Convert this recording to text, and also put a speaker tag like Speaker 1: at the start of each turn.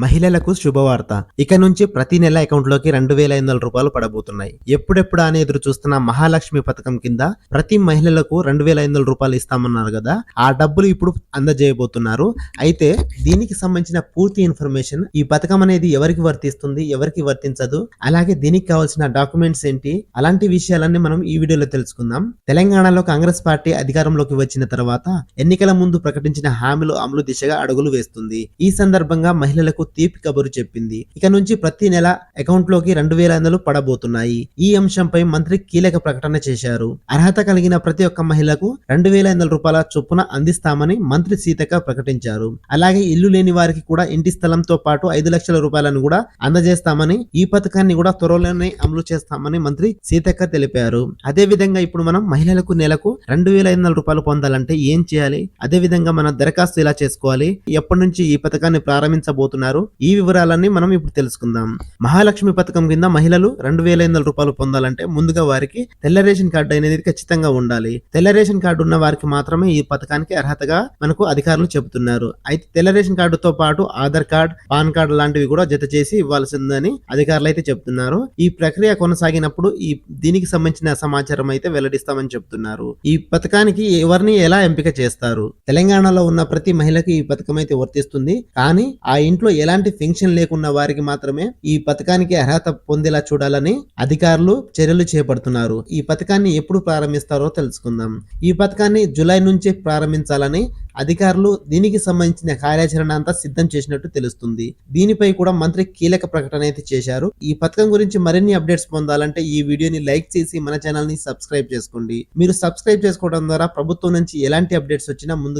Speaker 1: మహిళలకు శుభవార్త. ఇక నుంచి ప్రతి నెల అకౌంట్లోకి 2,500 రూపాయలు పడబోతున్నాయి. ఎప్పుడెప్పుడా అని ఎదురు చూస్తున్న మహాలక్ష్మి పథకం కింద ప్రతి మహిళలకు 2,500 రూపాయలు ఇస్తామన్నారు కదా, ఆ డబ్బులు ఇప్పుడు అందజేయబోతున్నారు. అయితే దీనికి సంబంధించిన పూర్తి ఇన్ఫర్మేషన్, ఈ పథకం అనేది ఎవరికి వర్తిస్తుంది, ఎవరికి వర్తించదు, అలాగే దీనికి కావాల్సిన డాక్యుమెంట్స్ ఏంటి, అలాంటి విషయాలన్నీ మనం ఈ వీడియోలో తెలుసుకుందాం. తెలంగాణలో కాంగ్రెస్ పార్టీ అధికారంలోకి వచ్చిన తర్వాత ఎన్నికల ముందు ప్రకటించిన హామీలు అమలు దిశగా అడుగులు వేస్తుంది. ఈ సందర్భంగా మహిళలకు తీపి కబురు చెప్పింది. ఇక నుంచి ప్రతి నెల అకౌంట్ లోకి 2,500 పడబోతున్నాయి. ఈ అంశంపై మంత్రి కీలక ప్రకటన చేశారు. అర్హత కలిగిన ప్రతి ఒక్క మహిళకు 2,500 రూపాయల చొప్పున అందిస్తామని మంత్రి సీతక్క ప్రకటించారు. అలాగే ఇల్లు లేని వారికి కూడా ఇంటి స్థలంతో పాటు 5 లక్షల రూపాయలను కూడా అందజేస్తామని, ఈ పథకాన్ని కూడా త్వరలోనే అమలు చేస్తామని మంత్రి సీతక్క తెలిపారు. అదే విధంగా ఇప్పుడు మనం మహిళలకు నెలకు 2,500 రూపాయలు పొందాలంటే ఏం చేయాలి, అదే విధంగా మన దరఖాస్తు ఎలా చేసుకోవాలి, ఎప్పటి నుంచి ఈ పథకాన్ని ప్రారంభించబోతున్నారు, ఈ వివరాలన్నీ మనం ఇప్పుడు తెలుసుకుందాం. మహాలక్ష్మి పథకం కింద మహిళలు 2,500 రూపాయలు పొందాలంటే ముందుగా వారికి తెల్ల రేషన్ కార్డు అనేది ఖచ్చితంగా ఉండాలి. తెల్ల రేషన్ కార్డు ఉన్న వారికి మాత్రమే ఈ పథకానికి అర్హతగా మనకు అధికారులు చెబుతున్నారు. అయితే తెల్ల రేషన్ కార్డుతో పాటు ఆధార్ కార్డ్, పాన్ కార్డు లాంటివి కూడా జత చేసి ఇవ్వాల్సిందని అధికారులు అయితే చెప్తున్నారు. ఈ ప్రక్రియ కొనసాగినప్పుడు దీనికి సంబంధించిన సమాచారం అయితే వెల్లడిస్తామని చెప్తున్నారు. ఈ పథకానికి ఎవరిని ఎలా ఎంపిక చేస్తారు? తెలంగాణలో ఉన్న ప్రతి మహిళకి ఈ పథకం అయితే వర్తిస్తుంది. కానీ ఆ ఇంట్లో ఎలాంటి ఫంక్షన్ లేకున్న వారికి మాత్రమే ఈ పథకానికి అర్హత పొందేలా చూడాలని అధికారులు చర్యలు చేపడుతున్నారు. ఈ పథకాన్ని ఎప్పుడు ప్రారంభిస్తారో తెలుసుకుందాం. ఈ పథకాన్ని జూలై నుంచి ప్రారంభించాలని అధికారులు దీనికి సంబంధించిన కార్యాచరణ అంతా సిద్ధం చేసినట్టు తెలుస్తుంది. దీనిపై కూడా మంత్రి కీలక ప్రకటన అయితే చేశారు. ఈ పథకం గురించి మరిన్ని అప్డేట్స్ పొందాలంటే ఈ వీడియోని లైక్ చేసి మన ఛానల్ ని సబ్స్క్రైబ్ చేసుకోండి. మీరు సబ్స్క్రైబ్ చేసుకోవడం ద్వారా ప్రభుత్వం నుంచి ఎలాంటి అప్డేట్స్ వచ్చినా ముందుగా